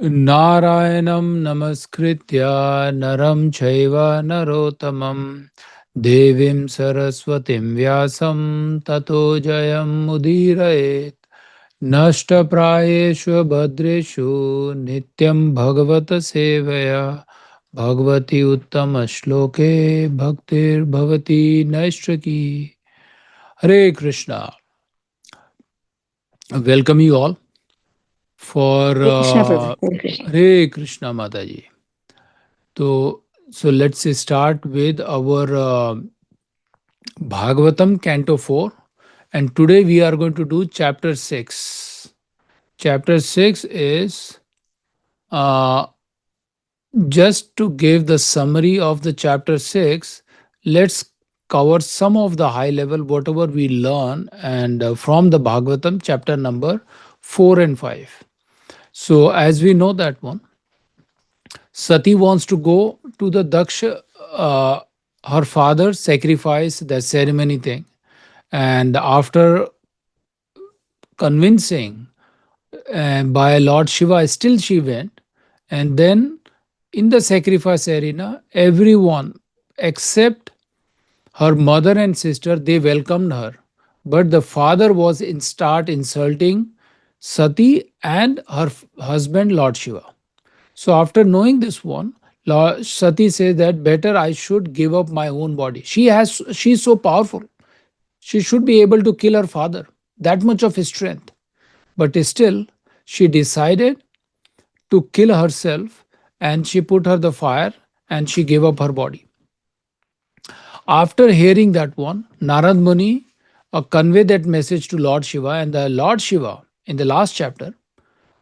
Narayanam namaskritya naram chaiva narotamam devim saraswatim vyasam tato jayam mudirayet nashta prayeshu bhadreshu nityam bhagavata sevaya bhagavati uttama shloke bhaktir bhavati naishraki. Hare Krishna. Welcome you all for Hare Krishna Prabhu. Hare Krishna Mataji. So let's start with our Bhagavatam Canto 4, and today we are going to do chapter 6. Chapter 6 is uh, just to give the summary of the chapter 6. Let's cover some of the high level, whatever we learn, and from the Bhagavatam, chapter number 4 and 5. So, as we know that one, Sati wants to go to the Daksha, her father sacrifice the ceremony thing. And after convincing by Lord Shiva, still she went. And then in the sacrifice arena, everyone except her mother and sister, they welcomed her. But the father was in start insulting Sati and her husband, Lord Shiva. So after knowing this one, Sati says that better I should give up my own body. She's so powerful. She should be able to kill her father. That much of strength. But still, she decided to kill herself, and she put her the fire and she gave up her body. After hearing that one, Narad Muni conveyed that message to Lord Shiva, and the Lord Shiva in the last chapter,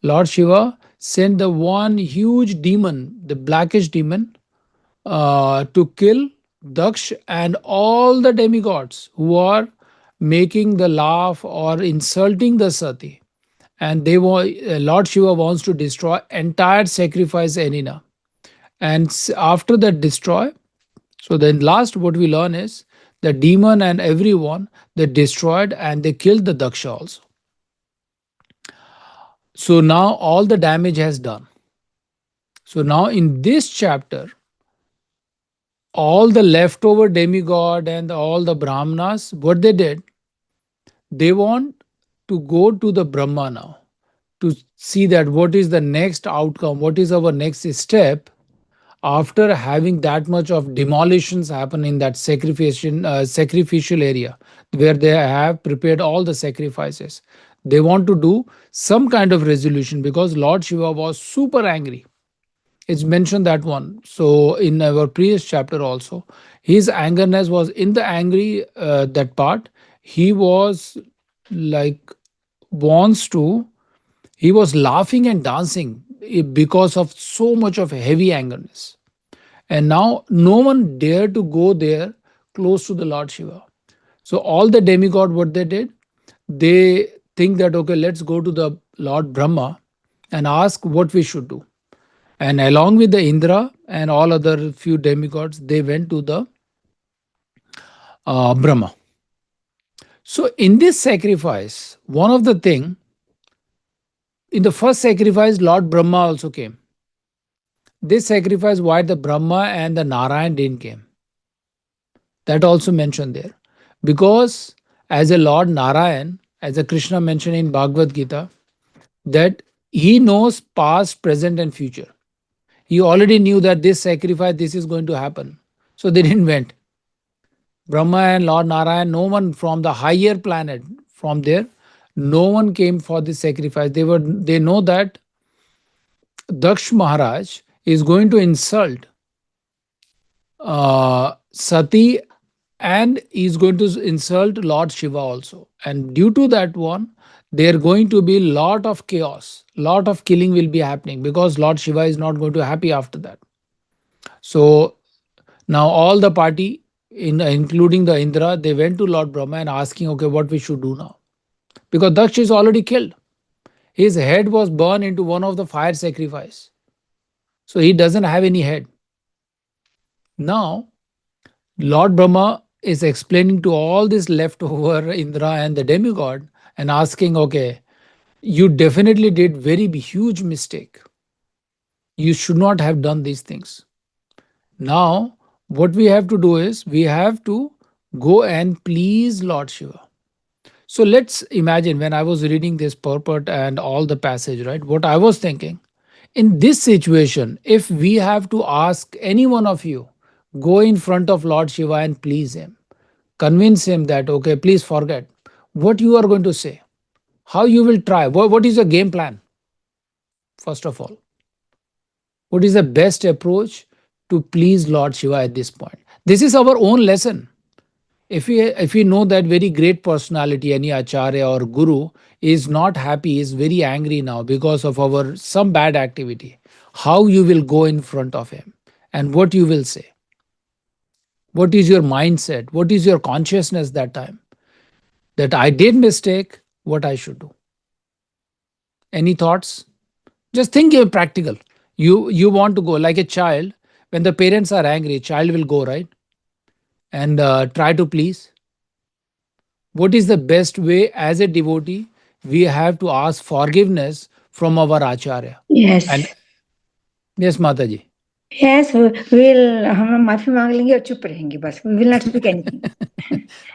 Lord Shiva sent the one huge demon, the blackish demon, to kill Daksh and all the demigods who are making the laugh or insulting the Sati. And Lord Shiva wants to destroy entire sacrifice arena. And after that destroy, so then last what we learn is the demon and everyone they destroyed and they killed the Daksha also. So now all the damage has done. So now in this chapter, all the leftover demigod and all the brahmanas, what they did, they want to go to the Brahma now to see that what is the next outcome, what is our next step after having that much of demolitions happen in that sacrificial area where they have prepared all the sacrifices. They want to do some kind of resolution because Lord Shiva was super angry. It's mentioned that one. So in our previous chapter also, his angerness was in the angry that part. He was like wants to. He was laughing and dancing because of so much of heavy angerness. And now no one dared to go there close to the Lord Shiva. So all the demigod, what they did, they think that okay, let's go to the Lord Brahma and ask what we should do. And along with the Indra and all other few demigods, they went to the Brahma. So in this sacrifice, one of the thing, in the first sacrifice, Lord Brahma also came. This sacrifice, why the Brahma and the Narayan didn't came. That also mentioned there. Because as a Lord Narayan, as a Krishna mentioned in Bhagavad Gita, that he knows past, present, and future. He already knew that this sacrifice, this is going to happen. So they didn't went. Brahma and Lord Narayan, no one from the higher planet, from there, no one came for this sacrifice. They know that Daksh Maharaj is going to insult Sati and is going to insult Lord Shiva also. And due to that one, there going to be lot of chaos, lot of killing will be happening because Lord Shiva is not going to happy after that. So now all the party, including the Indra, they went to Lord Brahma and asking, okay, what we should do now? Because Daksh is already killed. His head was burned into one of the fire sacrifice. So he doesn't have any head. Now, Lord Brahma is explaining to all this leftover Indra and the demigod and asking, okay, you definitely did very huge mistake. You should not have done these things. Now, what we have to do is we have to go and please Lord Shiva. So let's imagine when I was reading this purport and all the passage, right? What I was thinking in this situation, if we have to ask any one of you, go in front of Lord Shiva and please him, convince him that, okay, please forget what you are going to say, how you will try, what is your game plan, first of all, what is the best approach to please Lord Shiva at this point. This is our own lesson. If we know that very great personality, any acharya or guru, is not happy, is very angry now because of our some bad activity, how you will go in front of him and what you will say, what is your mindset, what is your consciousness that time, that I did mistake, what I should do. Any thoughts? Just think practical. You want to go like a child. When the parents are angry, child will go, right, and try to please. What is the best way as a devotee? We have to ask forgiveness from our acharya. And Yes. yes, Mataji. Yes, we'll हम माफी मांग लेंगे और चुप रहेंगे बस. We will not speak anything.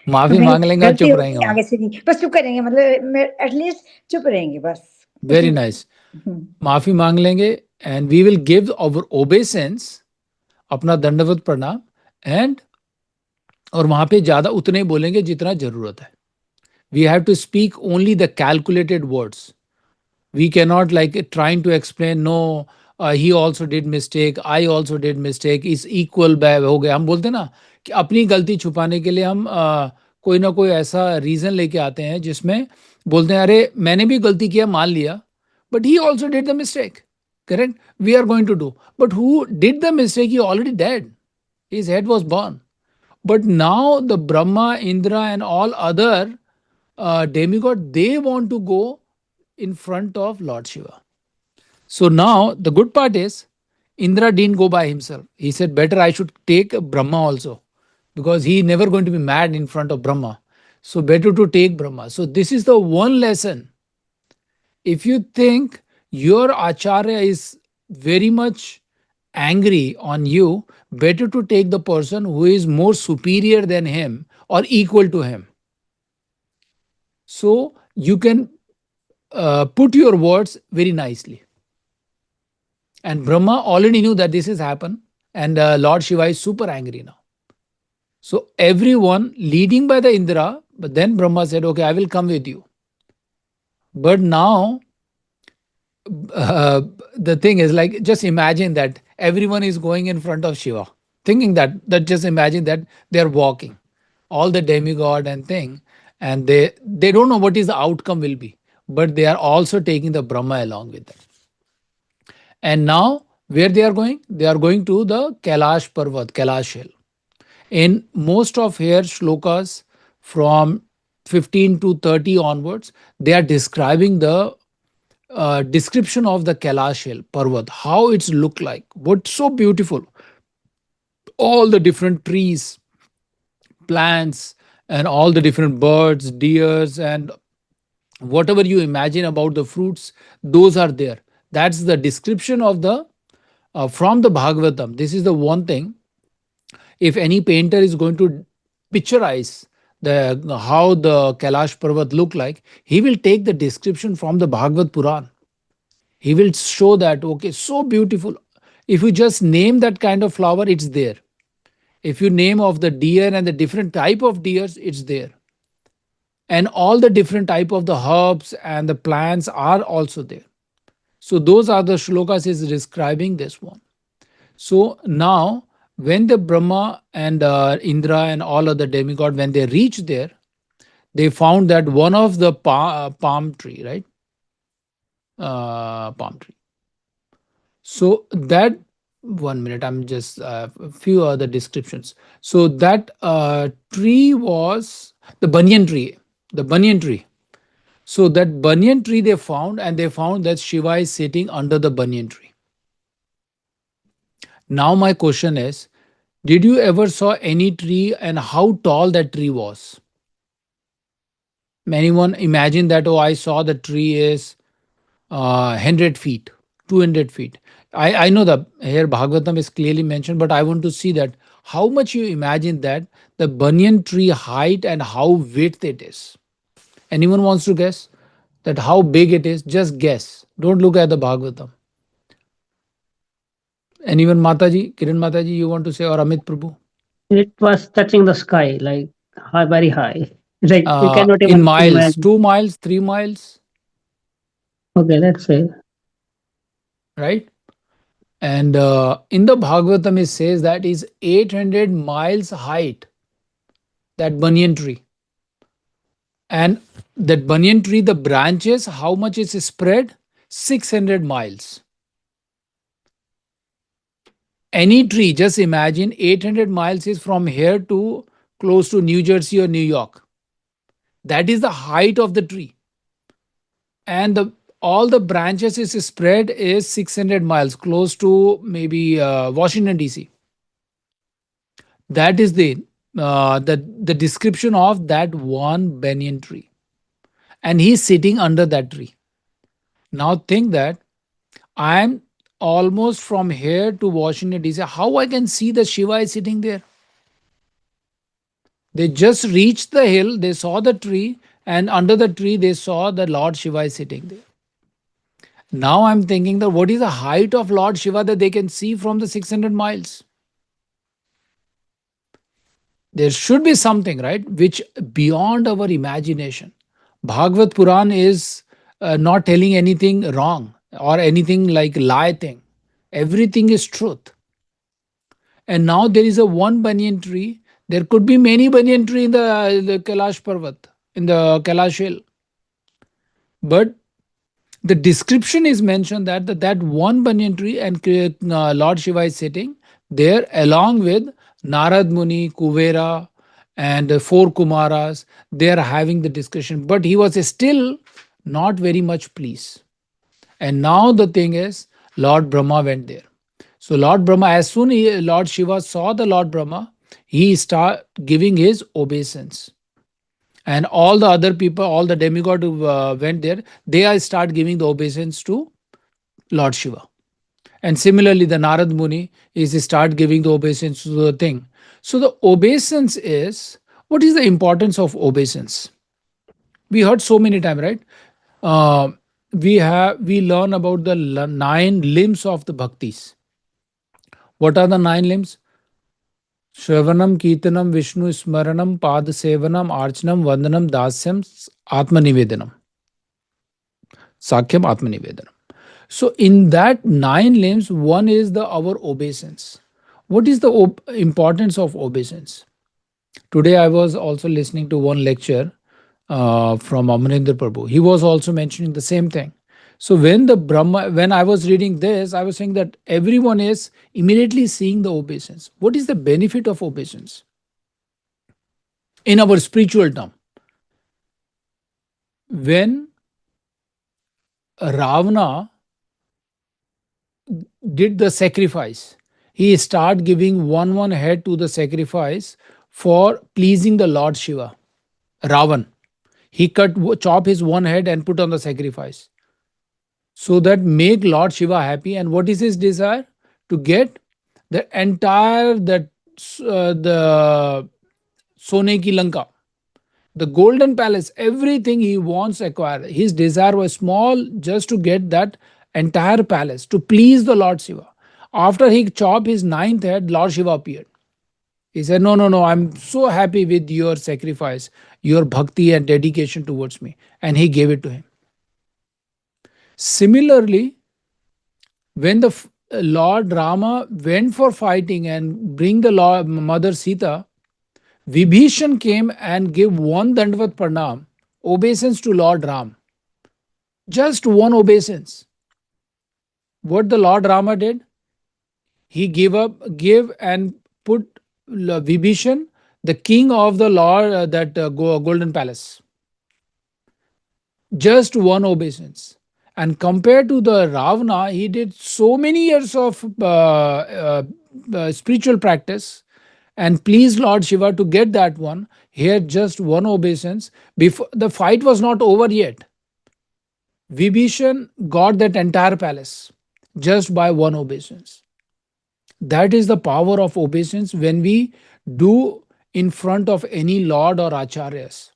माफी नहीं, मांग लेंगे और गलती चुप हो रहेंगे गई वहां. आगे से नहीं, बस चुप करेंगे, मतलब एटलीस्ट चुप रहेंगे बस. कुछ वेरी नहीं नाइस. करेंगे. माफी मांग लेंगे and we will give our obeisance, अपना दंडवत प्रणाम, एंड और वहां पे ज्यादा उतने ही बोलेंगे जितना जरूरत है. We have to speak only the calculated words. We cannot like trying to explain, no, he also did mistake, I also did mistake, is equal हो गया. हम बोलते हैं ना कि अपनी गलती छुपाने के लिए हम कोई ना कोई ऐसा रीजन लेके आते हैं जिसमें बोलते हैं अरे मैंने भी गलती किया, मान लिया, but he also did the mistake. Correct, we are going to do, but who did the mistake, he already dead, his head was burned. But now the Brahma, Indra, and all other demigod, they want to go in front of Lord Shiva. So now the good part is Indra didn't go by himself. He said, better I should take Brahma also, because he never going to be mad in front of Brahma. So better to take Brahma. So this is the one lesson. If you think your acharya is very much angry on you, better to take the person who is more superior than him or equal to him. So you can put your words very nicely. And Brahma already knew that this has happened, and Lord Shiva is super angry now. So everyone leading by the Indra, but then Brahma said, okay, I will come with you. But now uh, the thing is like, just imagine that everyone is going in front of Shiva, thinking that just imagine that they're walking, all the demigod and thing, and they don't know what is the outcome will be, but they are also taking the Brahma along with them. And now where they are going? They are going to the Kailash Parvat, Kailash hill. In most of here shlokas from 15 to 30 onwards, they are describing the description of the Kailash hill, Parvat, how it's look like, what's so beautiful, all the different trees, plants, and all the different birds, deers, and whatever you imagine about the fruits, those are there. That's the description of the from the Bhagavatam. This is the one thing. If any painter is going to picturize the how the Kailash Parvat look like, he will take the description from the Bhagavad Puran. He will show that, okay, so beautiful. If you just name that kind of flower, it's there. If you name of the deer and the different type of deers, it's there. And all the different type of the herbs and the plants are also there. So those are the shlokas is describing this one. So now, when the Brahma and Indra and all other demigod, when they reached there, they found that one of the palm tree, right? Palm tree. So that 1 minute, I'm just a few other descriptions. So that tree was the banyan tree. The banyan tree. So that banyan tree they found, and they found that Shiva is sitting under the banyan tree. Now my question is, did you ever saw any tree and how tall that tree was? Anyone imagine that, oh, I saw the tree is 100 feet, 200 feet. I know the here Bhagavatam is clearly mentioned, but I want to see that how much you imagine that the banyan tree height and how width it is. Anyone wants to guess that how big it is? Just guess. Don't look at the Bhagavatam. Anyone, Mataji, Kiran Mataji, you want to say, or Amit Prabhu? It was touching the sky, like high, very high. Like we cannot In even miles, imagine. 2 miles, 3 miles, Okay, let's say. right? And in the Bhagavatam, it says that is 800 miles height, that banyan tree. And that banyan tree, the branches, how much is spread? 600 miles. Any tree, just imagine 800 miles is from here to close to New Jersey or New York. That is the height of the tree. And all the branches is spread is 600 miles, close to maybe Washington, D.C. That is the description of that one banyan tree. And he's sitting under that tree. Now think that I'm almost from here to Washington, D.C. How I can see the Shiva is sitting there? They just reached the hill, they saw the tree, and under the tree they saw the Lord Shiva is sitting there. Now I'm thinking that what is the height of Lord Shiva that they can see from the 600 miles? There should be something, right, which beyond our imagination. Bhagavad Puran is not telling anything wrong or anything like lie thing. Everything is truth. And now there is a one banyan tree. There could be many banyan tree in the Kailash Parvat, in the Kailash hill. But the description is mentioned that one banyan tree and Lord Shiva is sitting there along with Narad Muni, Kuvera, and four Kumaras. They are having the discussion, but he was still not very much pleased. And now the thing is, Lord Brahma went there. So Lord Brahma, as soon as Lord Shiva saw the Lord Brahma, he start giving his obeisance. And all the other people, all the demigod who went there, they start giving the obeisance to Lord Shiva. And similarly, the Narad Muni is start giving the obeisance to the thing. So the obeisance is, what is the importance of obeisance? We heard so many times, right? Uh, we learn about the 9 limbs of the bhaktis. What are the 9 limbs? Shravanam, Kirtanam, Vishnu Smaranam, Pad Sevanam, Archanam, Vandanam, Dasyam, Atmanivedanam. Sakhyam, Atmanivedanam. So in that 9 limbs, one is the our obeisance. What is the importance of obeisance? Today I was also listening to one lecture from Amarendra Prabhu. He was also mentioning the same thing. So when I was reading this, I was saying that everyone is immediately seeing the obeisance. What is the benefit of obeisance? In our spiritual term, when Ravana did the sacrifice, he started giving one head to the sacrifice for pleasing the Lord Shiva. Ravan, he chop his one head and put on the sacrifice, so that make Lord Shiva happy. And what is his desire? To get the entire the Sone ki Lanka, the golden palace, everything he wants to acquire. His desire was small, just to get that entire palace to please the Lord Shiva. After he chopped his ninth head, Lord Shiva appeared. He said, no, no, no, I'm so happy with your sacrifice, your bhakti and dedication towards me. And he gave it to him. Similarly, when the Lord Rama went for fighting and bring the Mother Sita, Vibhishan came and gave one Dandvat Pranam, obeisance to Lord Ram. Just one obeisance. What the Lord Rama did? He gave and put Vibhishan, the king of the Lord, golden palace. Just one obeisance. And compared to the Ravana, he did so many years of spiritual practice and pleased Lord Shiva to get that one. Here, just one obeisance. Before the fight was not over yet, Vibhishan got that entire palace just by one obeisance. That is the power of obeisance when we do in front of any lord or acharyas.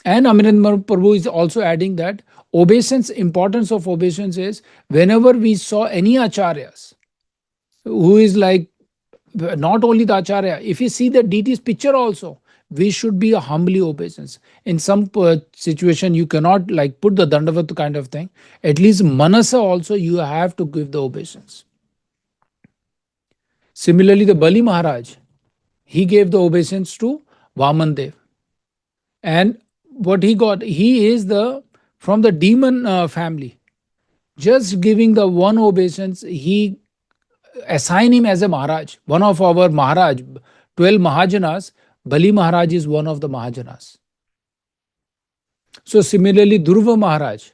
And Amiranand Prabhu is also adding that obeisance, importance of obeisance is whenever we saw any acharyas who is like not only the acharya, if you see the deity's picture also, we should be a humbly obeisance. In some situation, you cannot like put the dandavat kind of thing. At least manasa also you have to give the obeisance. Similarly, the Bali Maharaj, he gave the obeisance to Vaman Dev. And what he got, he is the from the demon family. Just giving the one obeisance, he assign him as a Maharaj, one of our Maharaj, 12 Mahajanas. Bali Maharaj is one of the Mahajanas. So similarly, Dhruva Maharaj,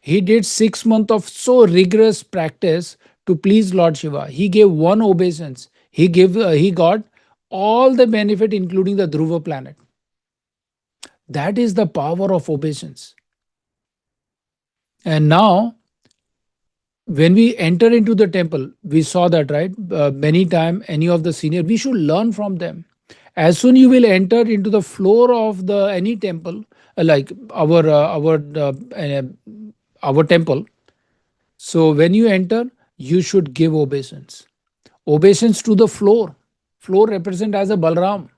he did 6 months of so rigorous practice to please Lord Shiva. He gave one obeisance. He got all the benefit, including the Dhruva planet. That is the power of obeisance. And now, when we enter into the temple, we saw that, right? Many times, any of the senior, we should learn from them. As soon you will enter into the floor of the any temple, like our temple. So when you enter, you should give obeisance. Obeisance to the floor. Floor represent as a Balram.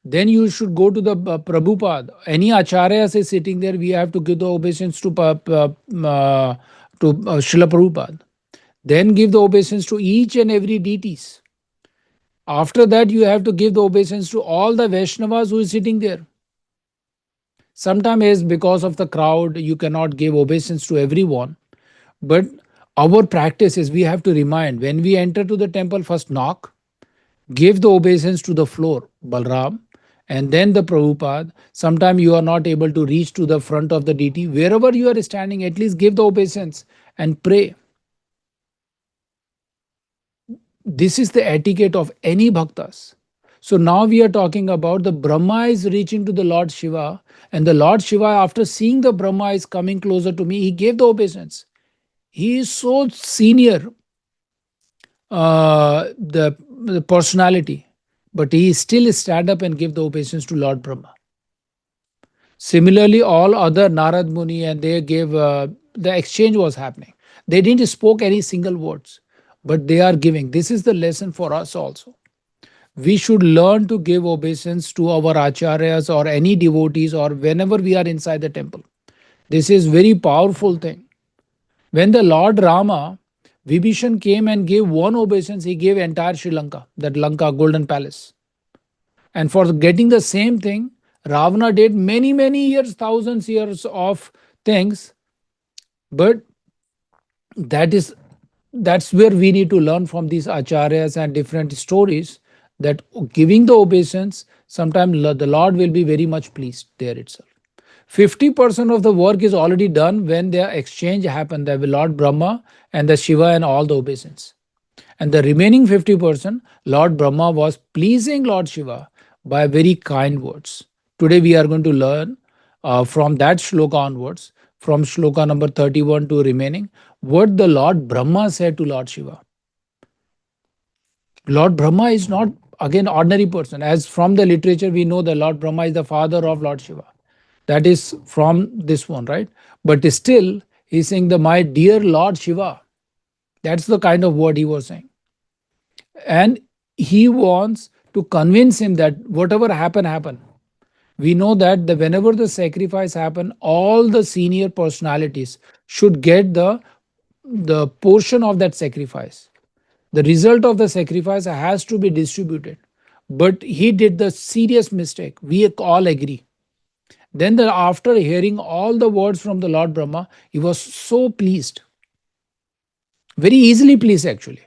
Then you should go to the Prabhupada. Any acharya is sitting there, we have to give the obeisance to Srila Prabhupada. Then give the obeisance to each and every deities. After that, you have to give the obeisance to all the Vaishnavas who is sitting there. Sometimes because of the crowd, you cannot give obeisance to everyone. But our practice is we have to remind, when we enter to the temple, first knock, give the obeisance to the floor, Balram, and then the Prabhupada. Sometimes you are not able to reach to the front of the deity. Wherever you are standing, at least give the obeisance and pray. This is the etiquette of any bhaktas. So now we are talking about the Brahma is reaching to the Lord Shiva, and the Lord Shiva, after seeing the Brahma is coming closer to me, he gave the obeisance. He is so senior, the personality, but he still stand up and give the obeisance to Lord Brahma. Similarly, all other Narad Muni, and they gave the exchange was happening. They didn't spoke any single words, but they are giving. This is the lesson for us also. We should learn to give obeisance to our acharyas or any devotees or whenever we are inside the temple. This is very powerful thing. When the Lord Rama, Vibhishan came and gave one obeisance, he gave entire Sri Lanka, that Lanka golden palace. And for getting the same thing, Ravana did many, many years, thousands years of things. But that's where we need to learn from these acharyas and different stories, that giving the obeisance, sometimes the Lord will be very much pleased there itself. 50% of the work is already done when the exchange happened, the Lord Brahma and the Shiva and all the obeisance. And the remaining 50%, Lord Brahma was pleasing Lord Shiva by very kind words. Today we are going to learn from that shloka onwards, from shloka number 31 to remaining, what the Lord Brahma said to Lord Shiva. Lord Brahma is not, again, ordinary person. As from the literature we know, the Lord Brahma is the father of Lord Shiva. That is from this one, right? But still, he's saying my dear Lord Shiva. That's the kind of word he was saying. And he wants to convince him that whatever happen. We know that whenever the sacrifice happen, all the senior personalities should get the portion of that sacrifice. The result of the sacrifice has to be distributed. But he did the serious mistake. We all agree. Then after hearing all the words from the Lord Brahma, he was so pleased. Very easily pleased actually.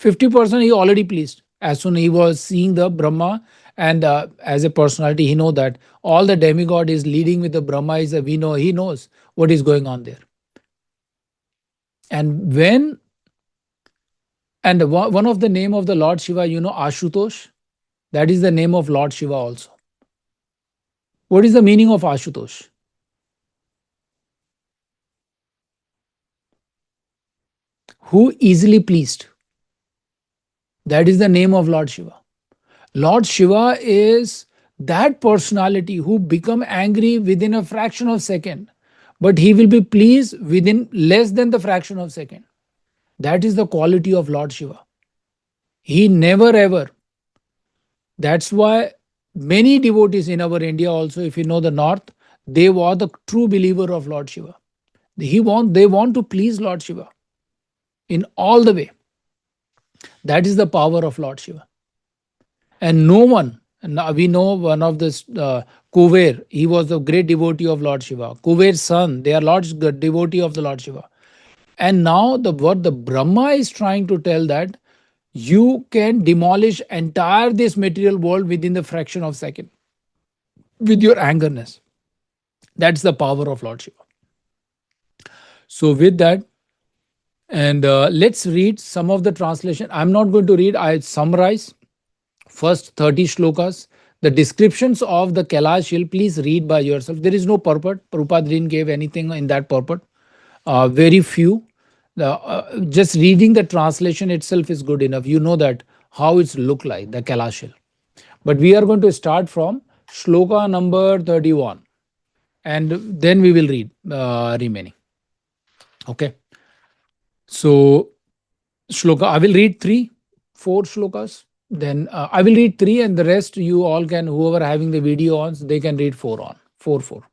50% he already pleased. As soon he was seeing the Brahma, and as a personality, he know that all the demigod is leading with the Brahma, we know, he knows what is going on there. And one of the name of the Lord Shiva, Ashutosh, that is the name of Lord Shiva also. What is the meaning of Ashutosh? who easily pleased. That is the name of Lord Shiva. Lord Shiva is that personality who become angry within a fraction of second, but he will be pleased within less than the fraction of second. That is the quality of Lord Shiva. He never ever. That's why many devotees in our India also, if you know the north, they were the true believer of Lord Shiva. They want to please Lord Shiva in all the way. That is the power of Lord Shiva. And no one, now we know one of this Kuver, he was a great devotee of Lord Shiva. Kuver's son, they are Lord's devotee of the Lord Shiva. And now what the Brahma is trying to tell that you can demolish entire this material world within the fraction of second with your angerness. That's the power of Lord Shiva. So with that, and let's read some of the translation. I'm not going to read, I summarize first 30 shlokas. The descriptions of the Kailash hill, please read by yourself. There is no purport. Prabhupada didn't give anything in that purport. Very few. Just reading the translation itself is good enough. You know that how it's look like, the Kailash hill. But we are going to start from shloka number 31. And then we will read remaining. Okay. So shloka, I will read 4 shlokas. Then I will read 3 and the rest you all can, whoever having the video on, they can read 4 on. 4.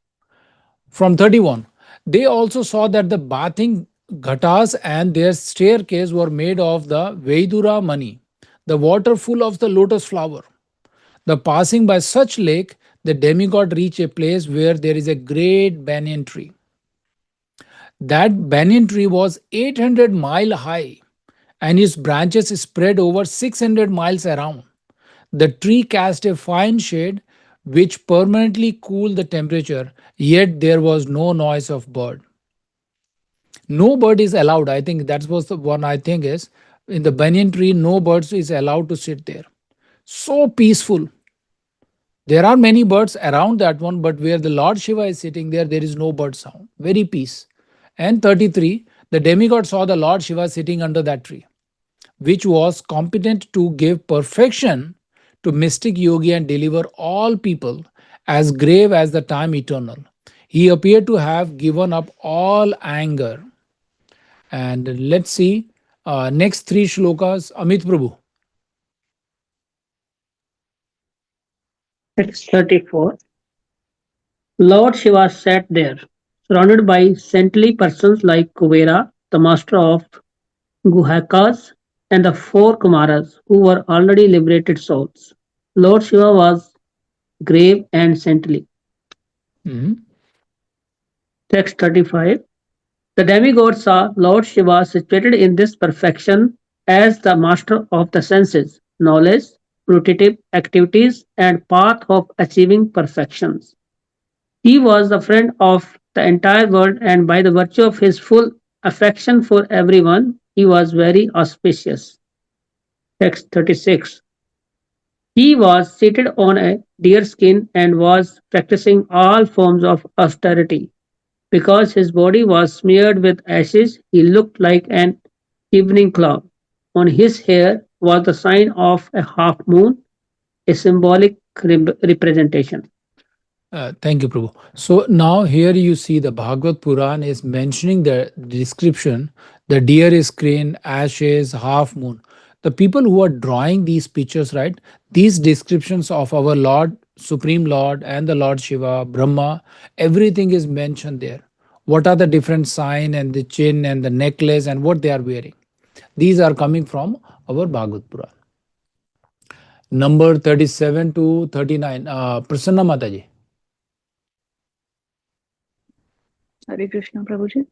From 31. They also saw that the bathing ghatas and their staircase were made of the Vaidura money, the water full of the lotus flower. The passing by such lake, the demigod reached a place where there is a great banyan tree. That banyan tree was 800 mile high and its branches spread over 600 miles around. The tree cast a fine shade which permanently cooled the temperature, yet there was no noise of bird. No bird is allowed. I think that was the one I think is in the banyan tree, no birds is allowed to sit there. So peaceful. There are many birds around that one, but where the Lord Shiva is sitting there, there is no bird sound. Very peace. And 33, the demigod saw the Lord Shiva sitting under that tree, which was competent to give perfection to mystic yogi and deliver all people, as grave as the time eternal. He appeared to have given up all anger. And let's see, next 3 shlokas, Amit Prabhu. Text 34. Lord Shiva sat there, surrounded by saintly persons like Kuvera, the master of Guhakas, and the 4 Kumaras, who were already liberated souls. Lord Shiva was grave and saintly. Mhm. Text 35. The demigod saw Lord Shiva situated in this perfection as the master of the senses, knowledge, fruitive activities, and path of achieving perfections. He was the friend of the entire world, and by the virtue of his full affection for everyone, he was very auspicious. Text 36. He was seated on a deer skin and was practicing all forms of austerity. Because his body was smeared with ashes, he looked like an evening cloud. On his hair was the sign of a half moon, a symbolic representation. Thank you, Prabhu. So now here you see the Bhagavad Puran is mentioning the description. The deer is green, ashes, half moon. The people who are drawing these pictures, right? These descriptions of our Lord, Supreme Lord, and the Lord Shiva, Brahma, everything is mentioned there. What are the different sign and the chin and the necklace and what they are wearing? These are coming from our Bhagavad Puran. Number 37 to 39. Prasanna Mataji. Hare Krishna Prabhuji.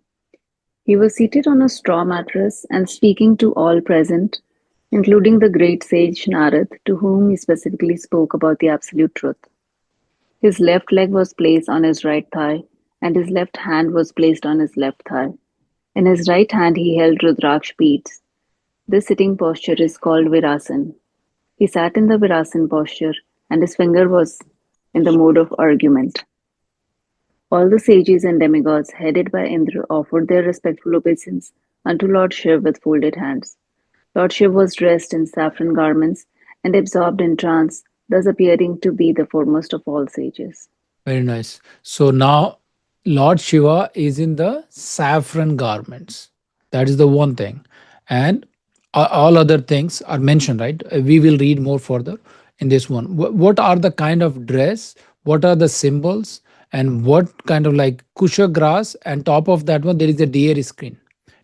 He was seated on a straw mattress and speaking to all present, including the great sage Narad, to whom he specifically spoke about the absolute truth. His left leg was placed on his right thigh, and his left hand was placed on his left thigh. In his right hand he held Rudraksh beads. This sitting posture is called Virasan. He sat in the Virasan posture, and his finger was in the mode of argument. All the sages and demigods, headed by Indra, offered their respectful obeisance unto Lord Shiva with folded hands. Lord Shiva was dressed in saffron garments and absorbed in trance, thus appearing to be the foremost of all sages. Very nice. So now Lord Shiva is in the saffron garments. That is the one thing. And all other things are mentioned, right? We will read more further in this one. What are the kind of dress? What are the symbols? And what kind of like kusha grass? And top of that one, there is a deer screen.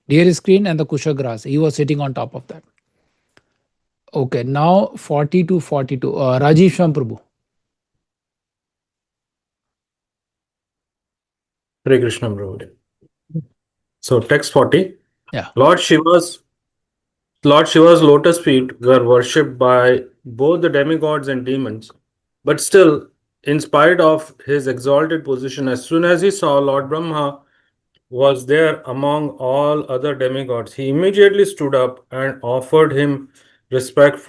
Deer screen and the kusha grass. He was sitting on top of that. Okay, now 40 to 42. Rajiv Sham Prabhu. Hare Krishna, Prabhuji. So, text 40. Yeah. Lord Shiva's lotus feet were worshipped by both the demigods and demons. But still, in spite of his exalted position, as soon as he saw Lord Brahma was there among all other demigods, he immediately stood up and offered him respect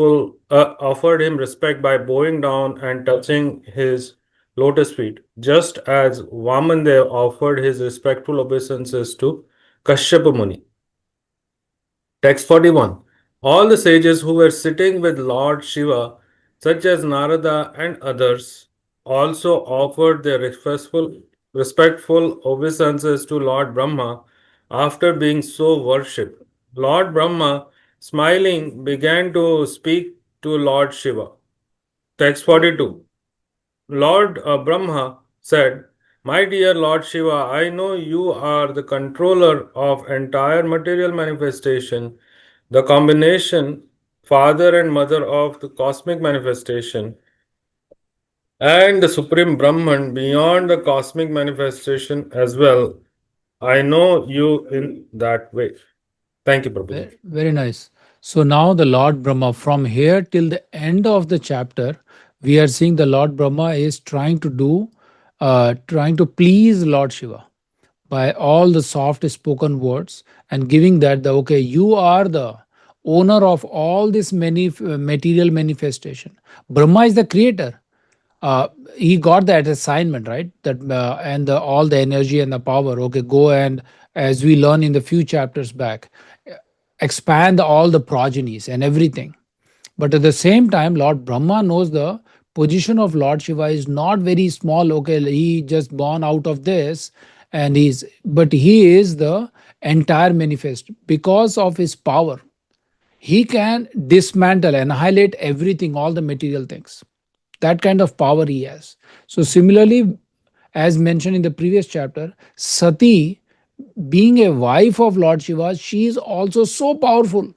by bowing down and touching his lotus feet, just as Vamandev offered his respectful obeisances to Kashyapa Muni. Text 41. All the sages who were sitting with Lord Shiva, such as Narada and others, also offered their respectful obeisances to Lord Brahma after being so worshipped. Lord Brahma, smiling, began to speak to Lord Shiva. Text 42. Lord Brahma said, "My dear Lord Shiva, I know you are the controller of entire material manifestation, the combination, father and mother of the cosmic manifestation, and the supreme Brahman beyond the cosmic manifestation as well. I know you in that way." Thank you, Prabhuji. Very nice. So now the Lord Brahma, from here till the end of the chapter, we are seeing the Lord Brahma is trying to please Lord Shiva by all the soft spoken words and giving that okay, you are the owner of all this many material manifestation. Brahma is the creator. He got that assignment, right? That and all the energy and the power. Okay, go and as we learn in the few chapters back, expand all the progenies and everything. But at the same time, Lord Brahma knows the position of Lord Shiva is not very small. Okay, he just born out of this, but he is the entire manifest because of his power. He can dismantle, annihilate everything, all the material things. That kind of power he has. So similarly, as mentioned in the previous chapter, Sati, being a wife of Lord Shiva, she is also so powerful,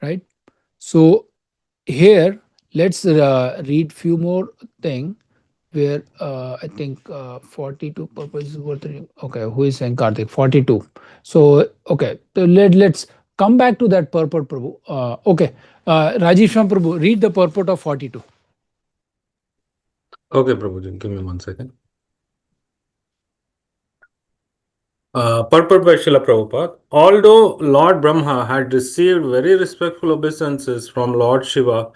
right? So here, let's read few more thing where I think 42 purposes worth reading. Okay, who is saying Karthik? 42. So okay, so let's come back to that purport, Prabhu. Okay, Rajiv Sham Prabhu, read the purport of 42. Okay, Prabhuji, give me 1 second. Purport by Srila Prabhupada. Although Lord Brahma had received very respectful obeisances from Lord Shiva,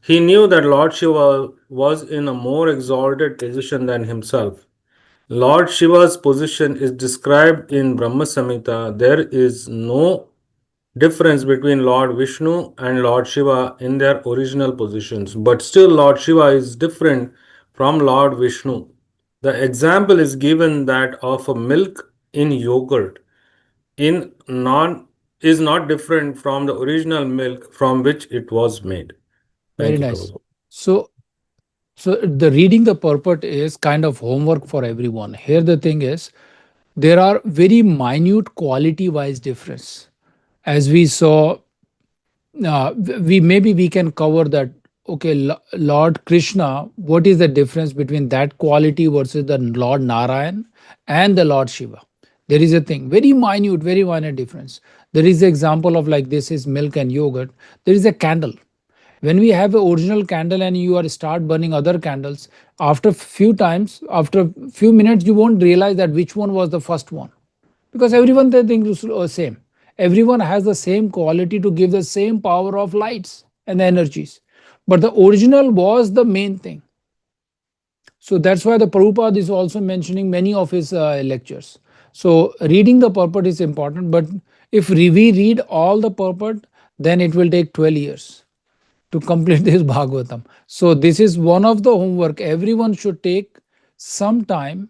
he knew that Lord Shiva was in a more exalted position than himself. Lord Shiva's position is described in Brahma Samhita. There is no difference between Lord Vishnu and Lord Shiva in their original positions, but still Lord Shiva is different from Lord Vishnu. The example is given that of a milk in yogurt in non is not different from the original milk from which it was made. Very Thank you, nice. Prabhupada. So the reading the purport is kind of homework for everyone. Here the thing is, there are very minute quality wise difference. As we saw, we can cover that. Okay, Lord Krishna, what is the difference between that quality versus the Lord Narayan and the Lord Shiva? There is a thing, very minute difference. There is an example of like this is milk and yogurt. There is a candle. When we have an original candle and you are start burning other candles, after few minutes, you won't realize that which one was the first one, because everyone they think is same. Everyone has the same quality to give the same power of lights and energies, but the original was the main thing. So that's why the Prabhupada is also mentioning many of his lectures. So reading the purport is important, but if we read all the purport, then it will take 12 years to complete this Bhagavatam. So this is one of the homework. Everyone should take some time.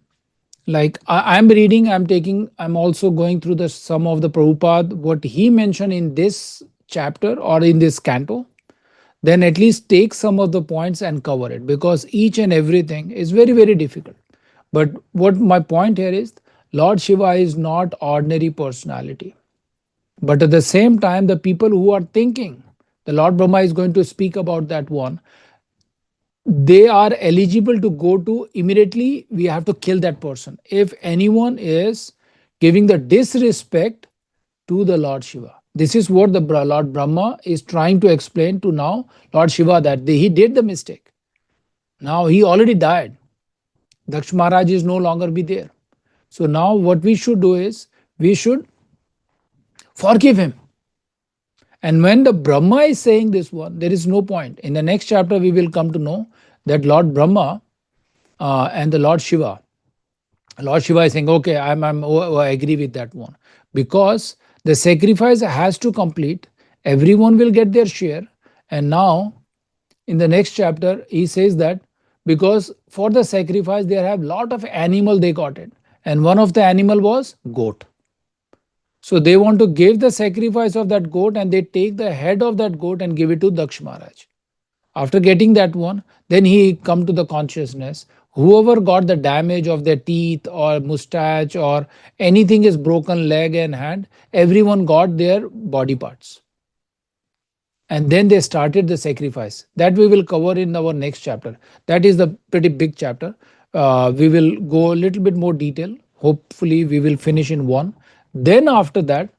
Like I'm reading, I'm also going through the some of the Prabhupada, what he mentioned in this chapter or in this canto. Then at least take some of the points and cover it, because each and everything is very, very difficult. But what my point here is, Lord Shiva is not ordinary personality. But at the same time, the people who are thinking the Lord Brahma is going to speak about that one, they are eligible to go to immediately. We have to kill that person. If anyone is giving the disrespect to the Lord Shiva, this is what the Lord Brahma is trying to explain to now Lord Shiva, that he did the mistake. Now he already died. Daksh Maharaj is no longer be there. So now what we should do is, we should forgive him. And when the Brahma is saying this one, there is no point. In the next chapter, we will come to know that Lord Brahma and the Lord Shiva is saying, okay, I agree with that one. Because the sacrifice has to complete, everyone will get their share. And now, in the next chapter, he says that because for the sacrifice, there have lot of animal they got it. And one of the animal was goat. So they want to give the sacrifice of that goat, and they take the head of that goat and give it to Daksh Maharaj. After getting that one, then he come to the consciousness. Whoever got the damage of their teeth or mustache or anything is broken, leg and hand, everyone got their body parts. And then they started the sacrifice. That we will cover in our next chapter. That is the pretty big chapter. We will go a little bit more detail. Hopefully we will finish in one. Then after that,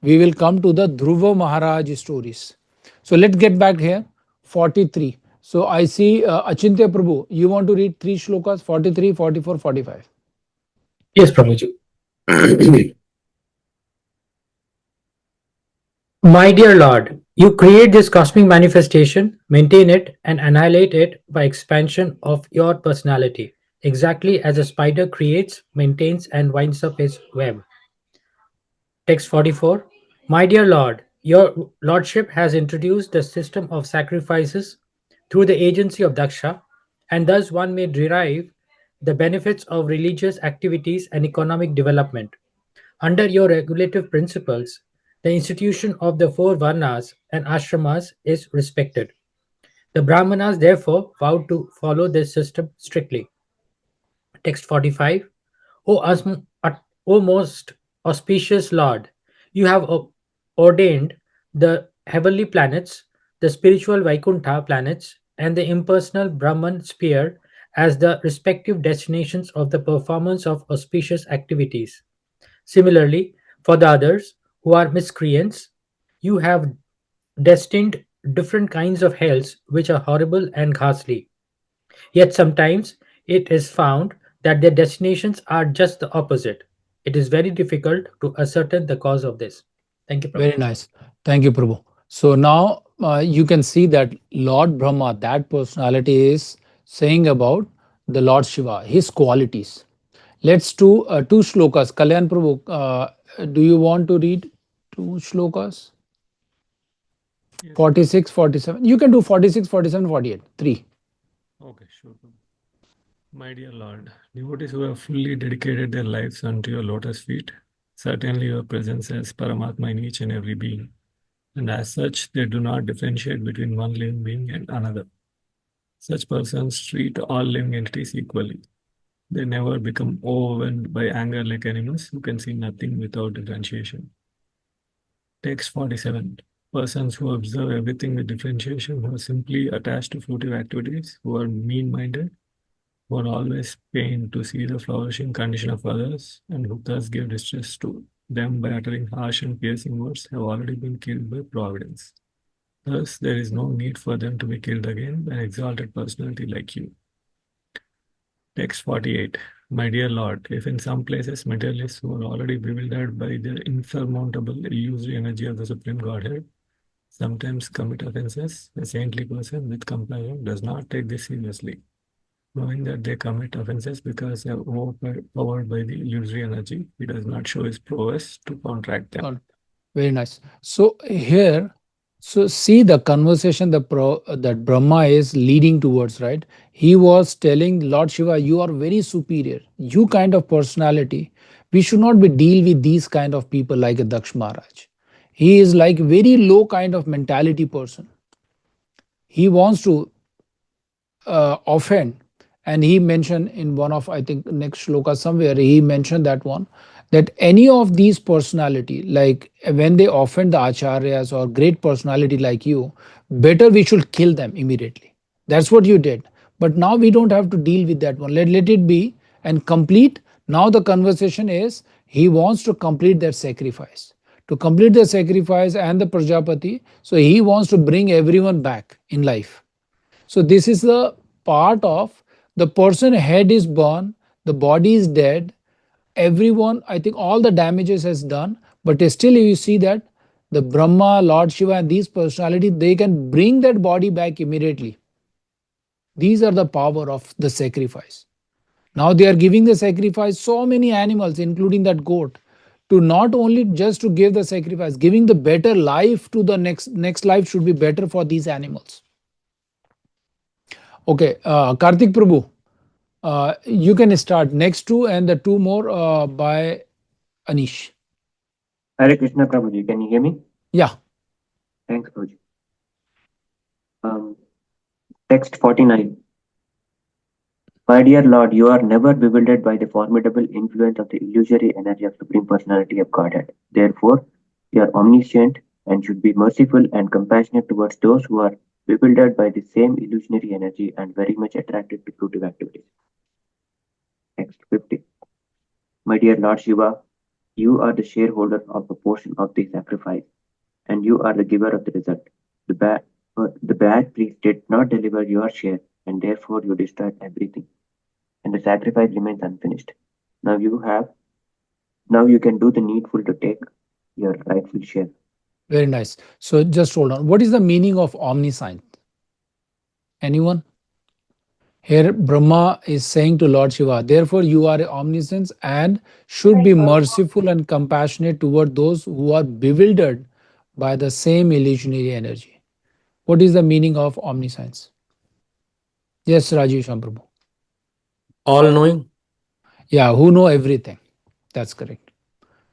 we will come to the Dhruva Maharaj stories. So let's get back here. 43. So I see Achintya Prabhu, you want to read 3 shlokas, 43, 44, 45. Yes, Prabhuji. My dear Lord, you create this cosmic manifestation, maintain it, and annihilate it by expansion of your personality, exactly as a spider creates, maintains, and winds up its web. Text 44. My dear Lord, your Lordship has introduced the system of sacrifices through the agency of Daksha, and thus one may derive the benefits of religious activities and economic development. Under your regulative principles, the institution of the 4 Varnas and Ashramas is respected. The Brahmanas therefore vowed to follow this system strictly. Text 45. O most auspicious Lord, you have ordained the heavenly planets, the spiritual Vaikuntha planets, and the impersonal Brahman sphere as the respective destinations of the performance of auspicious activities. Similarly, for the others who are miscreants, you have destined different kinds of hells which are horrible and ghastly. Yet sometimes it is found that their destinations are just the opposite. It is very difficult to ascertain the cause of this. Thank you, Very Prabhu. nice. Thank you, Prabhu. So now you can see that Lord Brahma, that personality, is saying about the Lord Shiva, his qualities. Let's do 2 shlokas. Kalyan Prabhu, do you want to read 2 shlokas? Yes, 46, 47. You can do 46, 47, 48. 3. okay, sure. My dear Lord, devotees who have fully dedicated their lives unto your lotus feet, certainly your presence as Paramatma in each and every being. And as such, they do not differentiate between one living being and another. Such persons treat all living entities equally. They never become overwhelmed by anger like animals who can see nothing without differentiation. Text 47. Persons who observe everything with differentiation, who are simply attached to fruitive activities, who are mean-minded, who are always pained to see the flourishing condition of others, and who thus give distress to them by uttering harsh and piercing words, have already been killed by Providence. Thus, there is no need for them to be killed again by an exalted personality like you. Text 48. My dear Lord, if in some places materialists who are already bewildered by the insurmountable illusory energy of the Supreme Godhead sometimes commit offenses, a saintly person with compassion does not take this seriously. Knowing that they commit offenses because they are overpowered by the illusory energy, he does not show his prowess to counteract them. Very nice. So here, so see the conversation that Brahma is leading towards, right? He was telling Lord Shiva, you are very superior. You kind of personality. We should not be deal with these kind of people like a Daksh Maharaj. He is like very low kind of mentality person. He wants to offend, and he mentioned in one of, I think, next shloka somewhere, he mentioned that one, that any of these personality, like when they offend the acharyas or great personality like you, better we should kill them immediately. That's what you did. But now we don't have to deal with that one. Let it be and complete. Now the conversation is he wants to complete their sacrifice, to complete the sacrifice and the Prajapati. So he wants to bring everyone back in life. So this is the part of the person head is burned, the body is dead, everyone, I think all the damages has done, but still you see that the Brahma, Lord Shiva and these personalities, they can bring that body back immediately. These are the power of the sacrifice. Now they are giving the sacrifice so many animals, including that goat, to not only just to give the sacrifice, giving the better life to the next life should be better for these animals. Okay, Karthik Prabhu, you can start next two and the two more by Anish. Hare Krishna Prabhuji, can you hear me? Yeah. Thanks, Prabhuji. Text 49. My dear Lord, you are never bewildered by the formidable influence of the illusory energy of Supreme Personality of Godhead. Therefore, you are omniscient and should be merciful and compassionate towards those who are bewildered by the same illusionary energy and very much attracted to fruitive activities. Text 50. My dear Lord Shiva, you are the shareholder of a portion of the sacrifice, and you are the giver of the result. The bad priest did not deliver your share, and therefore you destroyed everything, and the sacrifice remains unfinished. Now you can do the needful to take your rightful share. Very nice. So just hold on. What is the meaning of omniscient? Anyone? Here Brahma is saying to Lord Shiva, therefore you are omniscient and should be merciful and compassionate toward those who are bewildered by the same illusionary energy. What is the meaning of omniscience? Yes, Rajesh Prabhu. All knowing. Yeah, who know everything. That's correct.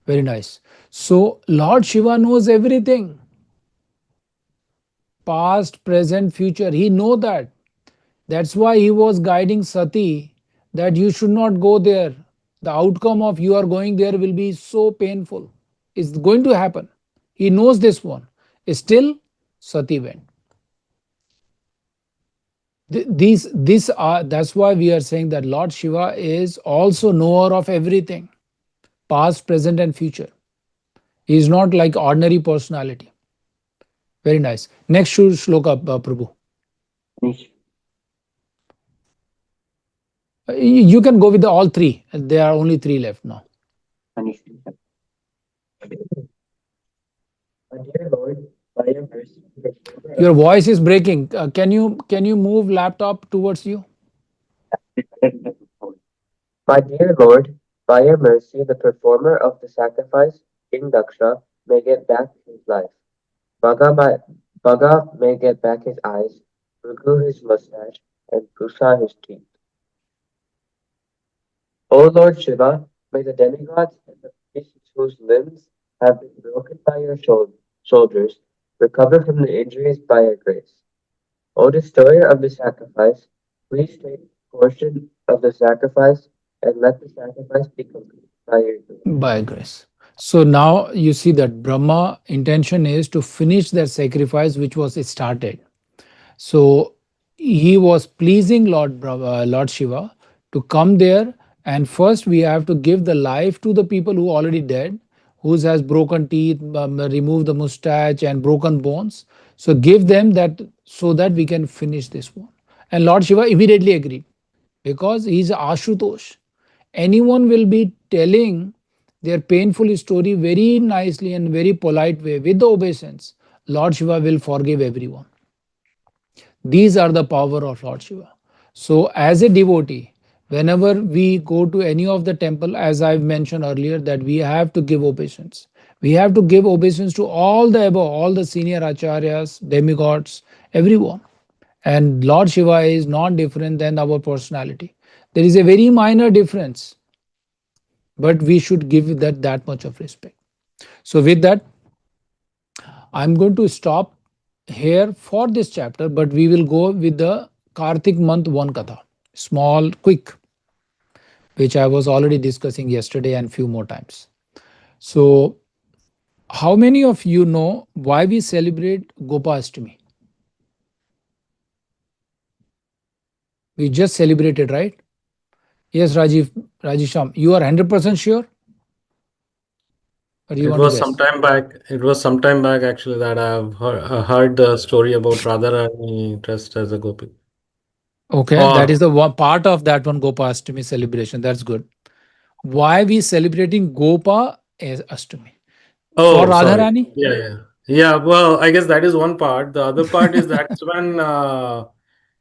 Very nice. So Lord Shiva knows everything. Past, present, future. He know that. That's why he was guiding Sati that you should not go there. The outcome of you are going there will be so painful. It's going to happen. He knows this one. Still, Sati went. These are, that's why we are saying that Lord Shiva is also knower of everything, past, present, and future. He is not like ordinary personality. Very nice. Next shloka, Prabhu. Anish. You can go with all three. There are only three left now. Anish. My dear Lord, by your mercy, Your voice is breaking. Can you move laptop towards you? My dear Lord, by your mercy, the performer of the sacrifice, King Daksha, may get back his life. Bhaga may get back his eyes, Bhrigu his mustache, and Prusa his teeth. O Lord Shiva, may the demigods and the priests whose limbs have been broken by your shoulders recover from the injuries by your grace. O destroyer of the sacrifice, please take a portion of the sacrifice and let the sacrifice be complete by your grace. By grace. So now you see that Brahma intention is to finish that sacrifice which was started. So he was pleasing Lord Shiva to come there, and first we have to give the life to the people who already dead, who has broken teeth, remove the mustache and broken bones. So give them that so that we can finish this one. And Lord Shiva immediately agreed because he is Ashutosh. Anyone will be telling their painful story very nicely and very polite way with the obeisance. Lord Shiva will forgive everyone. These are the power of Lord Shiva. So as a devotee, whenever we go to any of the temple, as I've mentioned earlier, that we have to give obeisance. We have to give obeisance to all the above, all the senior acharyas, demigods, everyone. And Lord Shiva is not different than our personality. There is a very minor difference, but we should give that much of respect. So with that, I'm going to stop here for this chapter, but we will go with the Kartik month one katha, small, quick, which I was already discussing yesterday and few more times. So, how many of you know why we celebrate Gopastami? We just celebrated, right? Yes, Rajisham, you are 100% sure? Or do you It want to was guess? some time back. It was some time back actually that I've heard the story about Radharani dressed as a gopi. Okay, that is Or the one part of that one Gopastami celebration. That's good. Why we celebrating Gopa as Ashtami? For oh, sorry. Radharani? Yeah. Well, I guess that is one part. The other part is that's when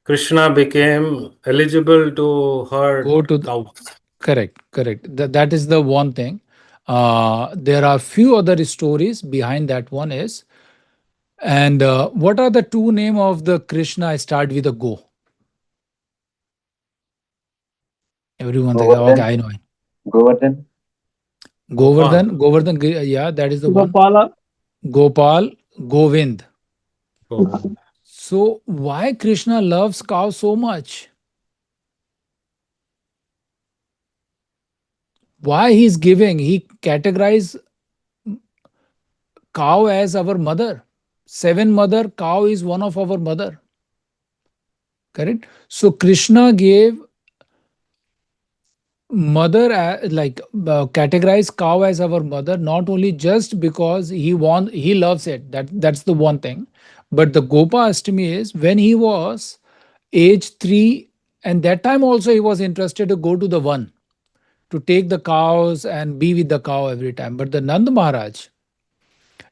Krishna became eligible to herd Go to the, cows. correct. That is the one thing. There are few other stories behind that one is. And what are the two name of the Krishna start with a go? Everyone think, okay, Govardhan, I know it. Govardhan, Gopal. Yeah, that is the one. Gopala. Gopal, Govind. Govind. So why Krishna loves cow so much? Why he's giving? He categorize cow as our mother. Seven mother, cow is one of our mother. Correct? So Krishna gave mother categorize cow as our mother, not only just because he loves it, that's the one thing, but the Gopa Ashtami is when he was age 3, and that time also he was interested to go to the one to take the cows and be with the cow every time, but the Nand Maharaj,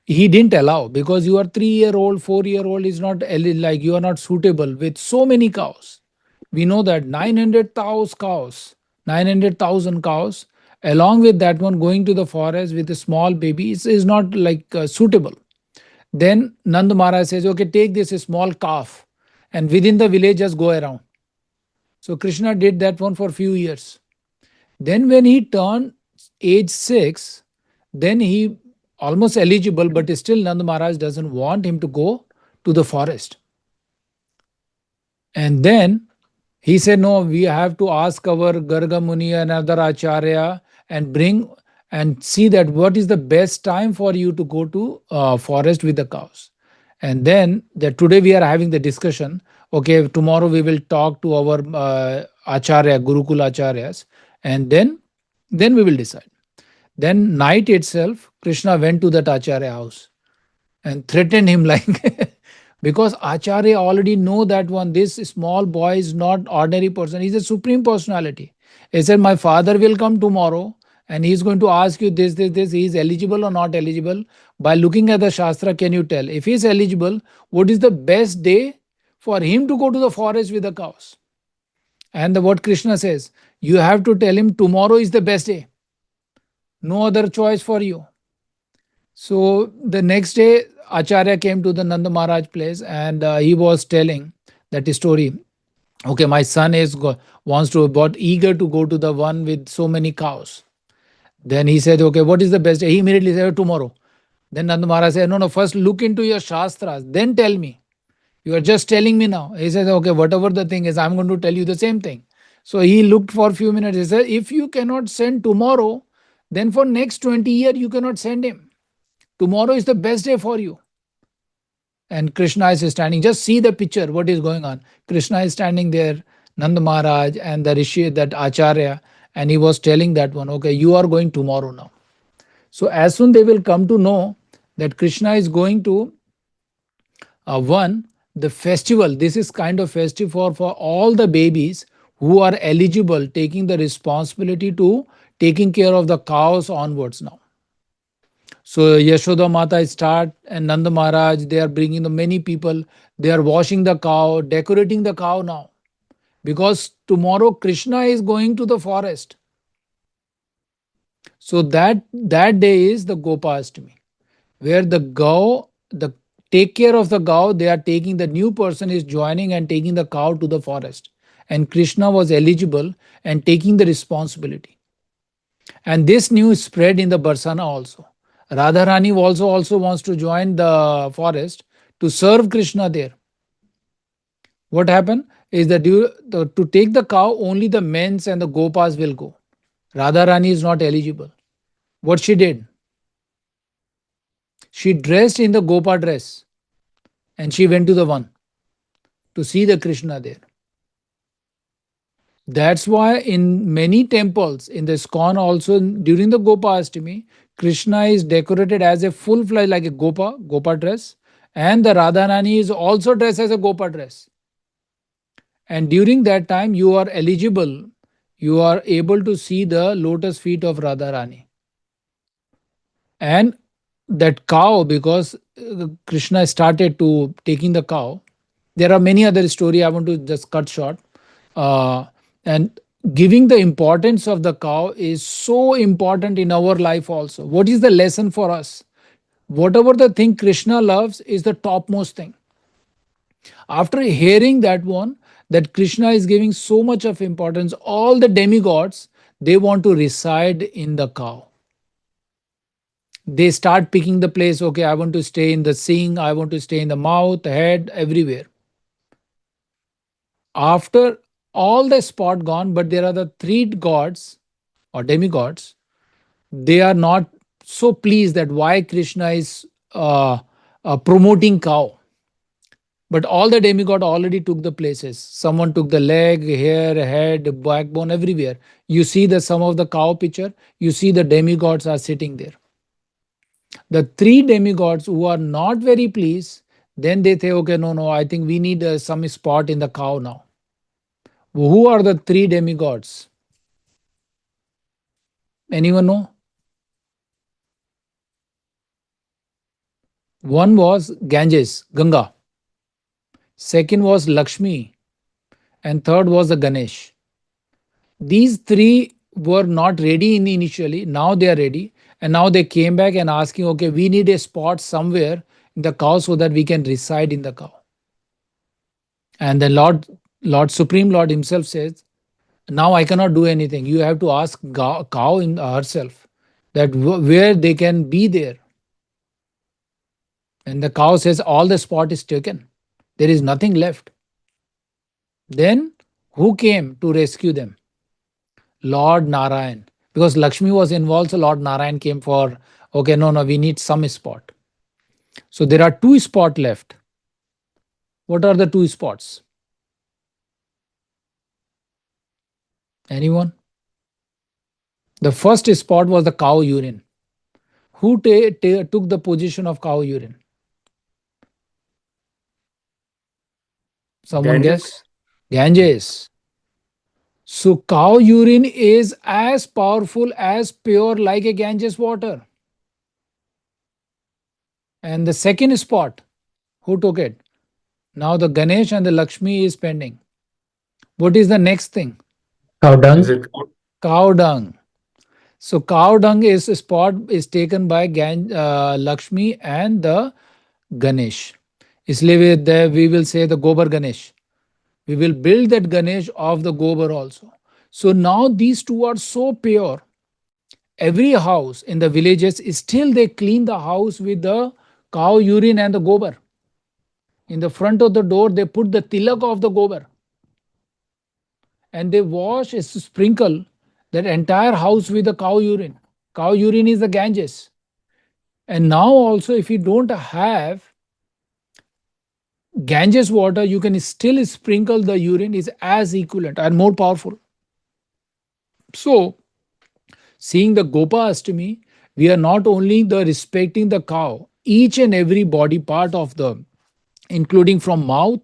he didn't allow, because you are 3-year-old 4-year-old is not like you are not suitable with so many cows. We know that 900,000 cows, along with that one going to the forest with a small baby is not like suitable. Then Nand Maharaj says, okay, take this small calf and within the village just go around. So Krishna did that one for few years. Then when he turned age 6, then he almost eligible, but still Nand Maharaj doesn't want him to go to the forest. And then he said, no, we have to ask our Garga Muni and other Acharya and bring and see that what is the best time for you to go to forest with the cows. And then that today we are having the discussion. Okay, tomorrow we will talk to our Acharya, Gurukul Acharyas, and then we will decide. Then night itself, Krishna went to that Acharya house and threatened him like because Acharya already know that one, this small boy is not ordinary person, he's a supreme personality. He said, my father will come tomorrow and he's going to ask you this, he is eligible or not eligible. By looking at the Shastra, can you tell? If he is eligible, what is the best day for him to go to the forest with the cows? And what Krishna says, you have to tell him tomorrow is the best day. No other choice for you. So the next day, Acharya came to the Nanda Maharaj place and he was telling that story. Okay, my son wants to, but eager to go to the one with so many cows. Then he said, okay, what is the best day? He immediately said, tomorrow. Then Nanda Maharaj said, no, first look into your Shastras, then tell me. You are just telling me now. He said, okay, whatever the thing is, I'm going to tell you the same thing. So he looked for a few minutes. He said, if you cannot send tomorrow, then for next 20 years, you cannot send him. Tomorrow is the best day for you. And Krishna is standing. Just see the picture, what is going on. Krishna is standing there, Nanda Maharaj and the Rishi, that Acharya, and he was telling that one, okay, you are going tomorrow now. So as soon they will come to know that Krishna is going to one, the festival, this is kind of festival for all the babies who are eligible, taking the responsibility to taking care of the cows onwards now. So Yashoda Mata start and Nanda Maharaj, they are bringing the many people, they are washing the cow, decorating the cow now. because tomorrow Krishna is going to the forest. So that day is the Gopastami, where the take care of the cow, they are taking, the new person is joining and taking the cow to the forest. And Krishna was eligible and taking the responsibility. And this news spread in the Barsana also. Radharani also wants to join the forest to serve Krishna there. What happened is that to take the cow, only the men's and the gopas will go. Radharani is not eligible. What she did? She dressed in the gopa dress and she went to the one to see the Krishna there. That's why in many temples, in the iskcon also, during the Gopastami, Krishna is decorated as a full fledged like a gopa dress, and the Radharani is also dressed as a gopa dress. And during that time, you are eligible, you are able to see the lotus feet of Radharani. And that cow, because Krishna started to taking the cow, there are many other stories, I want to just cut short. And giving the importance of the cow is so important in our life also. What is the lesson for us? Whatever the thing Krishna loves is the topmost thing. After hearing that one, that Krishna is giving so much of importance, all the demigods, they want to reside in the cow. They start picking the place. Okay, I want to stay in the sing, I want to stay in the mouth, head, everywhere. After all the spot gone, but there are the three gods or demigods, they are not so pleased that why Krishna is promoting cow. But all the demigod already took the places. Someone took the leg, hair, head, backbone, everywhere. You see the some of the cow picture, you see the demigods are sitting there. The three demigods who are not very pleased, then they say, okay, no, I think we need some spot in the cow now. Who are the three demigods? Anyone know? One was Ganges, Ganga. Second was Lakshmi. And third was the Ganesh. These three were not ready initially. Now they are ready. And now they came back and asking, okay, we need a spot somewhere in the cow so that we can reside in the cow. And the Lord Supreme Lord himself says, now I cannot do anything. You have to ask cow in herself that where they can be there. And the cow says, all the spot is taken. There is nothing left. Then who came to rescue them? Lord Narayan. Because Lakshmi was involved, so Lord Narayan came for, okay, no, we need some spot. So there are two spots left. What are the two spots? Anyone? The first spot was the cow urine. Who took the position of cow urine? Someone guess? Ganges. So cow urine is as powerful, as pure like a Ganges water. And the second spot, who took it? Now the Ganesh and the Lakshmi is pending. What is the next thing? Cow dung. Is it Cow dung. So cow dung is a spot is taken by Lakshmi and the Ganesh. इसलिए we will say the Gobar Ganesh. We will build that Ganesh of the Gobar also. So now these two are so pure. Every house in the villages, still they clean the house with the cow urine and the Gobar. In the front of the door, they put the tilak of the Gobar. And they wash, sprinkle that entire house with the cow urine. Cow urine is the Ganges. And now also, if you don't have Ganges water, you can still sprinkle the urine, is as equivalent and more powerful. So, seeing the Gopa Ashtami, we are not only the respecting the cow, each and every body part of the, including from mouth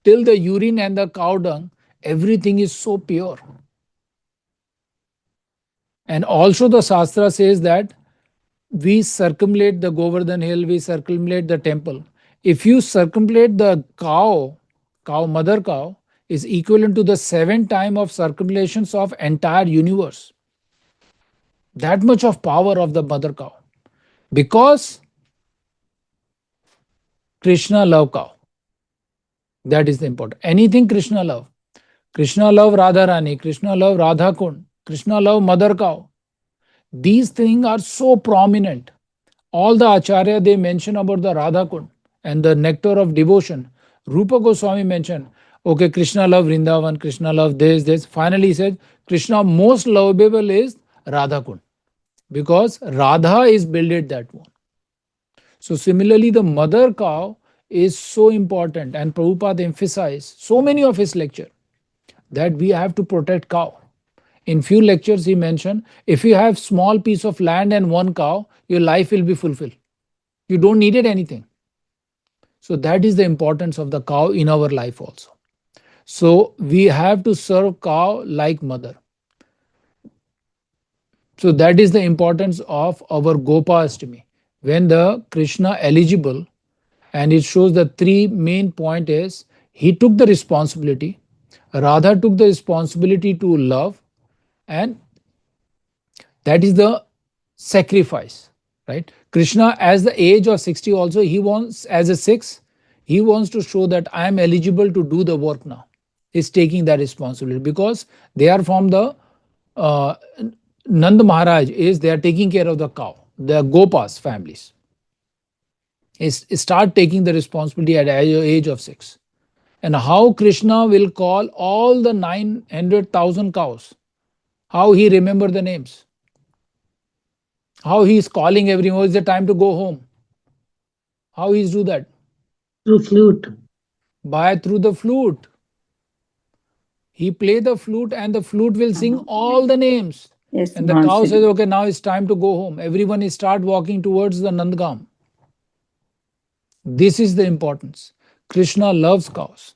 till the urine and the cow dung, everything is so pure. And also the Shastra says that we circumambulate the Govardhan hill, we circumambulate the temple. If you circumambulate the cow, mother cow, is equivalent to the 7 times of circumambulations of entire universe. That much of power of the mother cow. Because Krishna love cow. That is the important. Anything Krishna love. Krishna love Radharani, Krishna love Radha Kund, Krishna love mother cow. These things are so prominent. All the Acharya, they mention about the Radha Kund and the nectar of devotion. Rupa Goswami mentioned, okay, Krishna love Vrindavan, Krishna love this. Finally he said, Krishna most lovable is Radha Kund. Because Radha is builded that one. So similarly, the mother cow is so important, and Prabhupada emphasized so many of his lecture that we have to protect cow. In few lectures he mentioned, if you have small piece of land and one cow, your life will be fulfilled. You don't need it anything. So that is the importance of the cow in our life also. So we have to serve cow like mother. So that is the importance of our Gopa Ashtami. When the Krishna eligible, and it shows the 3 main point is, he took the responsibility, Radha took the responsibility to love, and that is the sacrifice, right? Krishna as the age of 60 also, he wants, as a 6, he wants to show that I am eligible to do the work now. He's taking that responsibility because they are from the Nand Maharaj, is they are taking care of the cow, the Gopas families. He start taking the responsibility at the age of 6. And how Krishna will call all the 900,000 cows, how he remember the names, how he is calling everyone, it's the time to go home. How he do that? Through flute. Through the flute. He play the flute and the flute will sing all the names. Yes, And the cow Bhansali. says, okay, now it's time to go home. Everyone is start walking towards the Nandgam. This is the importance. Krishna loves cows.